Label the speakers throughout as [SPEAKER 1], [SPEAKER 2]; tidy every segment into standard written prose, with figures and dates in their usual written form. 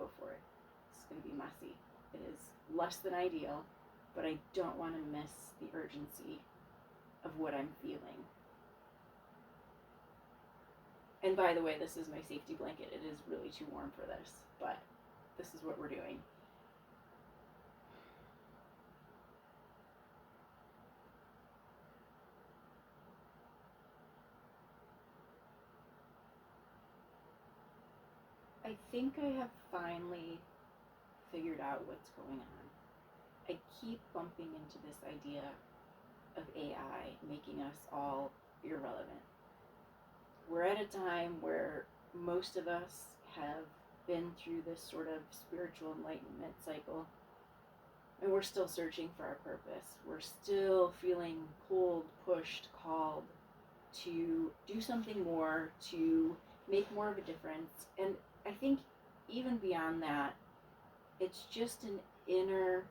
[SPEAKER 1] go for it. It's going to be messy. It is less than ideal, but I don't want to miss the urgency of what I'm feeling. And by the way, this is my safety blanket. It is really too warm for this, but this is what we're doing. I think I have finally figured out what's going on. I keep bumping into this idea of AI making us all irrelevant. We're at a time where most of us have been through this sort of spiritual enlightenment cycle, and we're still searching for our purpose. We're still feeling pulled, pushed, called to do something more, to make more of a difference. And I think even beyond that, it's just an inner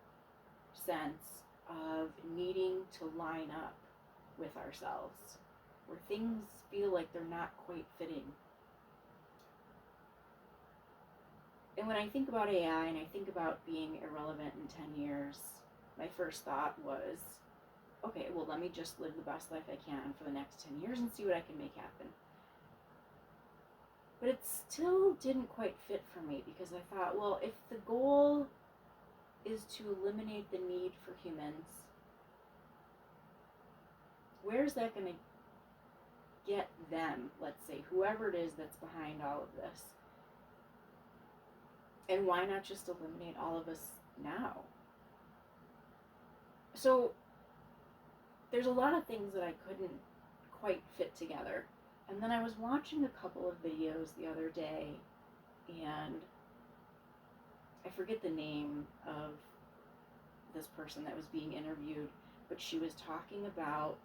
[SPEAKER 1] sense of needing to line up with ourselves, where things feel like they're not quite fitting. And when I think about AI and I think about being irrelevant in 10 years, my first thought was, okay, well, let me just live the best life I can for the next 10 years and see what I can make happen. But it still didn't quite fit for me, because I thought, well, if the goal is to eliminate the need for humans, where's that going to get them, let's say, whoever it is that's behind all of this? And why not just eliminate all of us now? So there's a lot of things that I couldn't quite fit together. And then I was watching a couple of videos the other day, and I forget the name of this person that was being interviewed, but she was talking about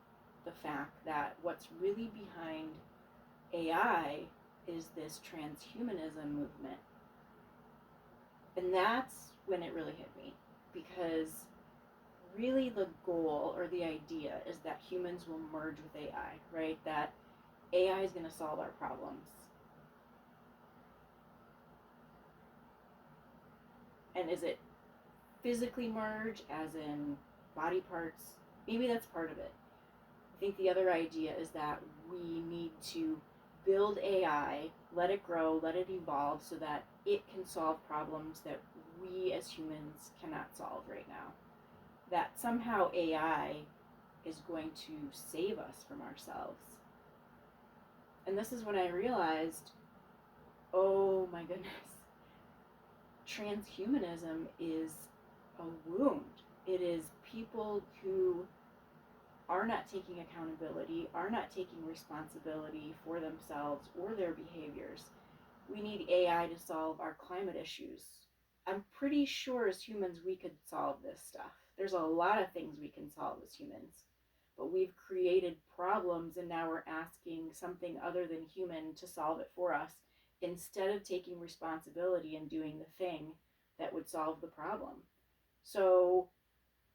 [SPEAKER 1] the fact that what's really behind AI is this transhumanism movement. And that's when it really hit me, because really the goal or the idea is that humans will merge with AI, right? That AI is going to solve our problems. And is it physically merge, as in body parts? Maybe that's part of it. I think the other idea is that we need to build AI, let it grow, let it evolve so that it can solve problems that we as humans cannot solve right now. That somehow AI is going to save us from ourselves. And this is when I realized, oh my goodness, transhumanism is a wound. It is people who are not taking accountability, are not taking responsibility for themselves or their behaviors. We need AI to solve our climate issues. I'm pretty sure as humans we could solve this stuff. There's a lot of things we can solve as humans, but we've created problems, and now we're asking something other than human to solve it for us, instead of taking responsibility and doing the thing that would solve the problem. So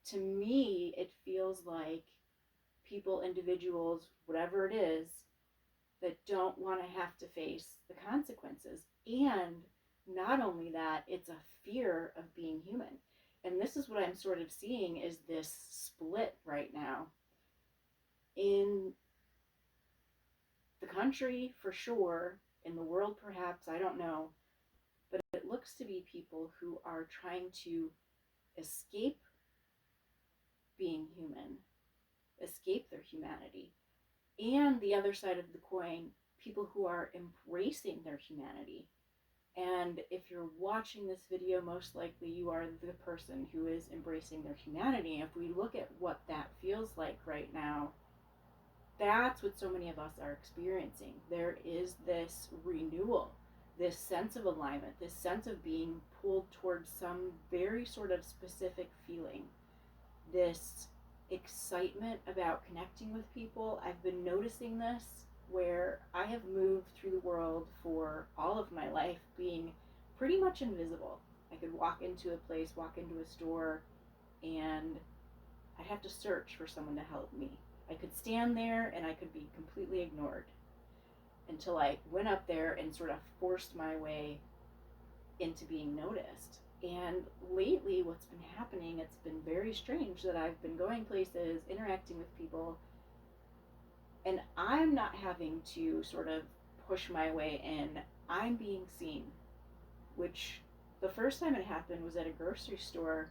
[SPEAKER 1] to me, it feels like people, individuals, whatever it is, that don't want to have to face the consequences. And not only that, it's a fear of being human. And this is what I'm sort of seeing, is this split right now in the country, for sure, in the world perhaps, I don't know, but it looks to be people who are trying to escape being human, escape their humanity. And the other side of the coin, people who are embracing their humanity. And if you're watching this video, most likely you are the person who is embracing their humanity. If we look at what that feels like right now, that's what so many of us are experiencing. There is this renewal, this sense of alignment, this sense of being pulled towards some very sort of specific feeling, this excitement about connecting with people. I've been noticing this where I have moved through the world for all of my life being pretty much invisible. I could walk into a place, walk into a store, and I'd have to search for someone to help me. I could stand there and I could be completely ignored until I went up there and sort of forced my way into being noticed. And lately, what's been happening, it's been very strange that I've been going places, interacting with people, and I'm not having to sort of push my way in. I'm being seen, which the first time it happened was at a grocery store,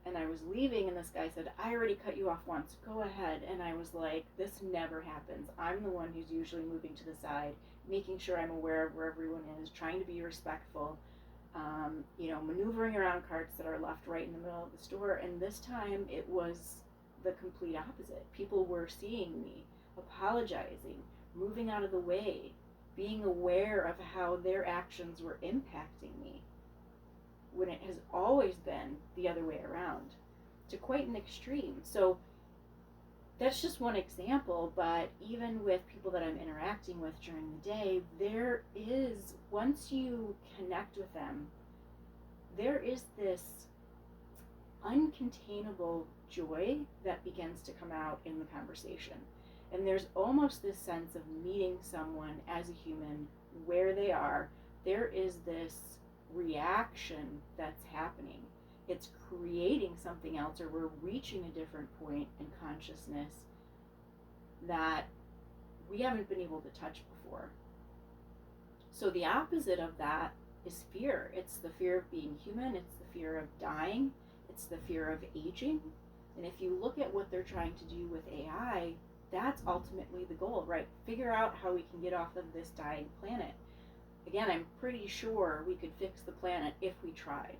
[SPEAKER 1] and I was leaving, and this guy said, "I already cut you off once, go ahead." And I was like, this never happens. I'm the one who's usually moving to the side, making sure I'm aware of where everyone is, trying to be respectful, maneuvering around carts that are left right in the middle of the store. And this time it was the complete opposite. People were seeing me, apologizing, moving out of the way, being aware of how their actions were impacting me, when it has always been the other way around, to quite an extreme. So that's just one example, but even with people that I'm interacting with during the day, there is, once you connect with them, there is this uncontainable joy that begins to come out in the conversation. And there's almost this sense of meeting someone as a human where they are. There is this reaction that's happening. It's creating something else, or we're reaching a different point in consciousness that we haven't been able to touch before. So the opposite of that is fear. It's the fear of being human, it's the fear of dying, it's the fear of aging. And if you look at what they're trying to do with AI, that's ultimately the goal, right? Figure out how we can get off of this dying planet. Again, I'm pretty sure we could fix the planet if we tried.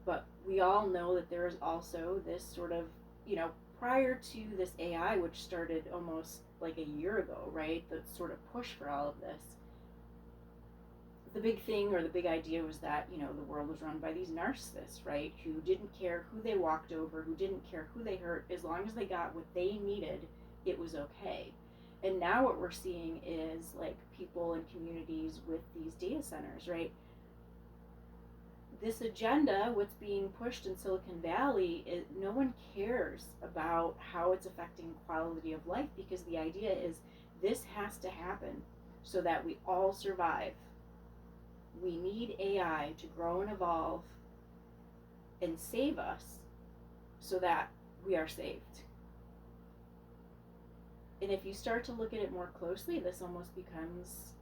[SPEAKER 1] But we all know that there is also this sort of, prior to this AI, which started almost like a year ago, right? The sort of push for all of this. The big thing, or the big idea, was that, the world was run by these narcissists, right? Who didn't care who they walked over, who didn't care who they hurt. As long as they got what they needed, it was okay. And now what we're seeing is like people in communities with these data centers, right? This agenda, what's being pushed in Silicon Valley, no one cares about how it's affecting quality of life, because the idea is this has to happen so that we all survive. We need AI to grow and evolve and save us so that we are saved. And if you start to look at it more closely, this almost becomes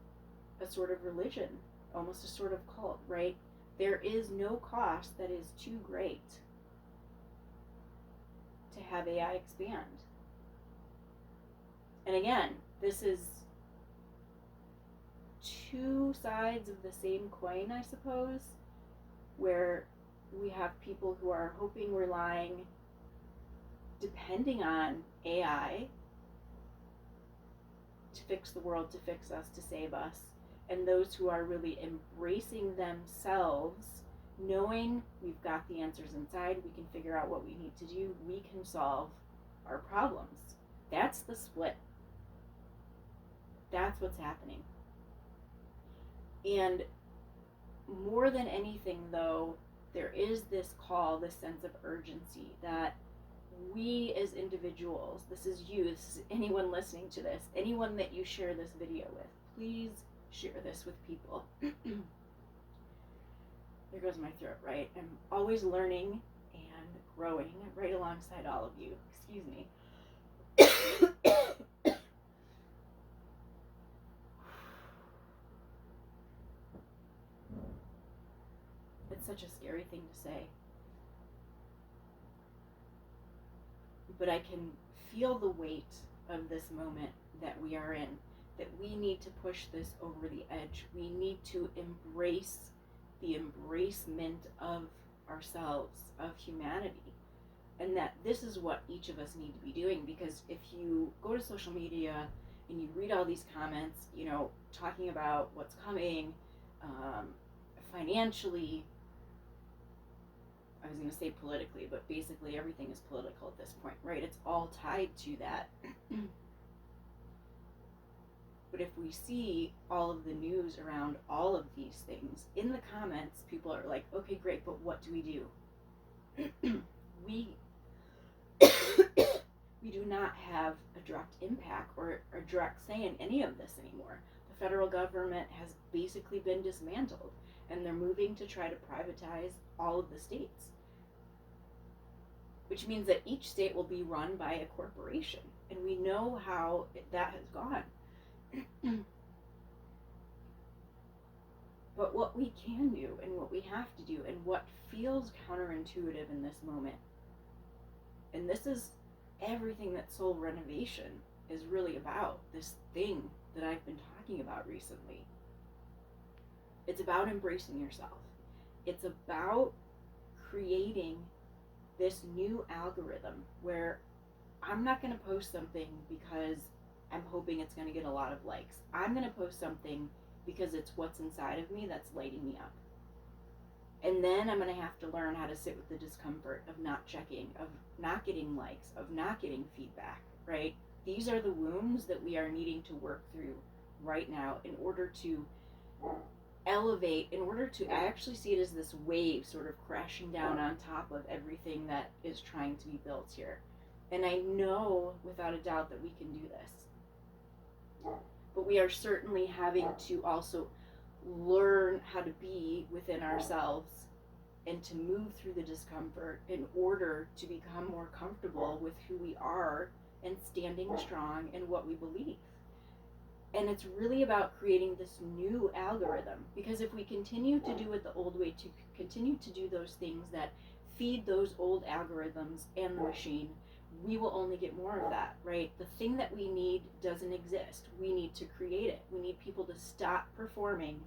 [SPEAKER 1] a sort of religion, almost a sort of cult, right? There is no cost that is too great to have AI expand. And again, this is two sides of the same coin, I suppose, where we have people who are hoping, relying, depending on AI to fix the world, to fix us, to save us, and those who are really embracing themselves, knowing we've got the answers inside, we can figure out what we need to do, we can solve our problems. That's the split. That's what's happening. And more than anything, though, there is this call, this sense of urgency that we as individuals, this is you, this is anyone listening to this, anyone that you share this video with, please share this with people. There goes my throat, right? I'm always learning and growing right alongside all of you. Excuse me. It's such a scary thing to say. But I can feel the weight of this moment that we are in, that we need to push this over the edge. We need to embrace the embracement of ourselves, of humanity, and that this is what each of us need to be doing. Because if you go to social media and you read all these comments, talking about what's coming financially, I was going to say politically, but basically everything is political at this point, right? It's all tied to that. But if we see all of the news around all of these things, in the comments, people are like, okay, great, but what do we do? we do not have a direct impact or a direct say in any of this anymore. The federal government has basically been dismantled. And they're moving to try to privatize all of the states, which means that each state will be run by a corporation. And we know how that has gone. But what we can do and what we have to do and what feels counterintuitive in this moment, and this is everything that soul renovation is really about, this thing that I've been talking about recently. It's about embracing yourself. It's about creating this new algorithm where I'm not going to post something because I'm hoping it's going to get a lot of likes. I'm going to post something because it's what's inside of me that's lighting me up. And then I'm going to have to learn how to sit with the discomfort of not checking, of not getting likes, of not getting feedback, right? These are the wounds that we are needing to work through right now in order to elevate, in order to, I actually see it as this wave sort of crashing down on top of everything that is trying to be built here. And I know without a doubt that we can do this. But we are certainly having to also learn how to be within ourselves and to move through the discomfort in order to become more comfortable with who we are and standing strong in what we believe. And it's really about creating this new algorithm, because if we continue to do it the old way, to continue to do those things that feed those old algorithms and the machine, we will only get more of that, right? The thing that we need doesn't exist. We need to create it. We need people to stop performing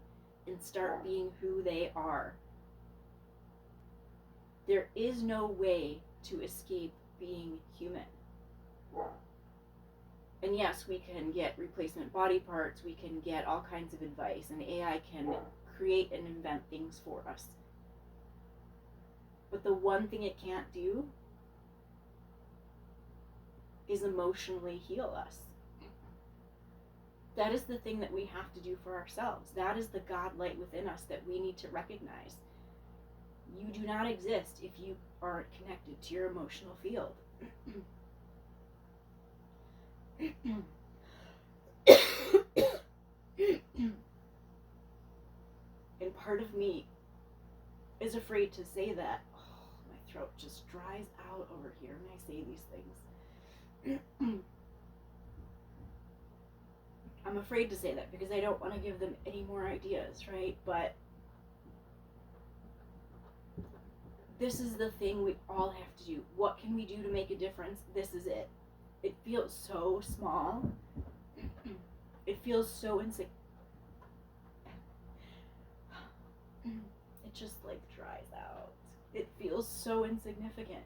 [SPEAKER 1] and start being who they are. There is no way to escape being human. And yes, we can get replacement body parts, we can get all kinds of advice, and AI can create and invent things for us. But the one thing it can't do is emotionally heal us. That is the thing that we have to do for ourselves. That is the God light within us that we need to recognize. You do not exist if you aren't connected to your emotional field. And part of me is afraid to say that. Oh, my throat just dries out over here when I say these things. I'm afraid to say that because I don't want to give them any more ideas, right? But this is the thing we all have to do. What can we do to make a difference? This is it. It feels so small. It feels so insignificant. It just like dries out. It feels so insignificant.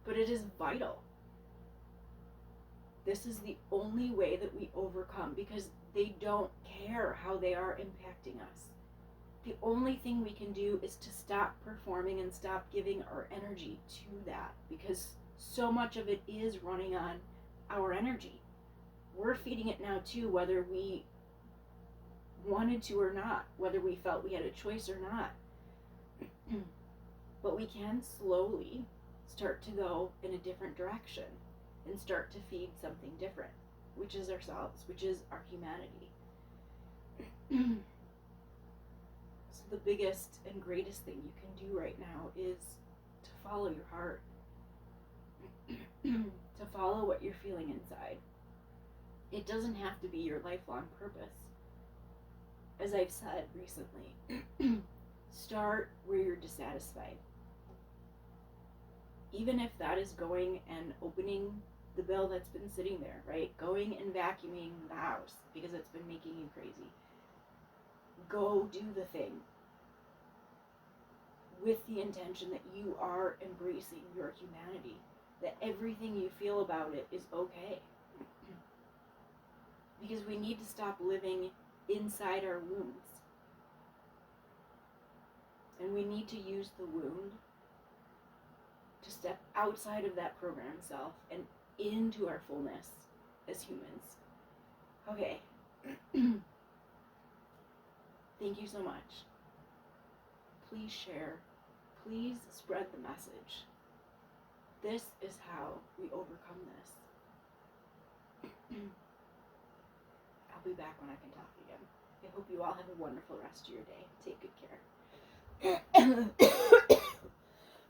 [SPEAKER 1] But it is vital. This is the only way that we overcome, because they don't care how they are impacting us. The only thing we can do is to stop performing and stop giving our energy to that, because so much of it is running on our energy. We're feeding it now too, whether we wanted to or not, whether we felt we had a choice or not. But we can slowly start to go in a different direction and start to feed something different, which is ourselves, which is our humanity. So the biggest and greatest thing you can do right now is to follow your heart, to follow what you're feeling inside. It doesn't have to be your lifelong purpose. As I've said recently, start where you're dissatisfied. Even if that is going and opening the bill that's been sitting there, right? Going and vacuuming the house because it's been making you crazy. Go do the thing with the intention that you are embracing your humanity, that everything you feel about it is okay. Because we need to stop living inside our wounds. And we need to use the wound to step outside of that programmed self and into our fullness as humans. Okay. Thank you so much. Please share. Please spread the message. This is how we overcome this. I'll be back when I can talk again. I hope you all have a wonderful rest of your day. Take good care.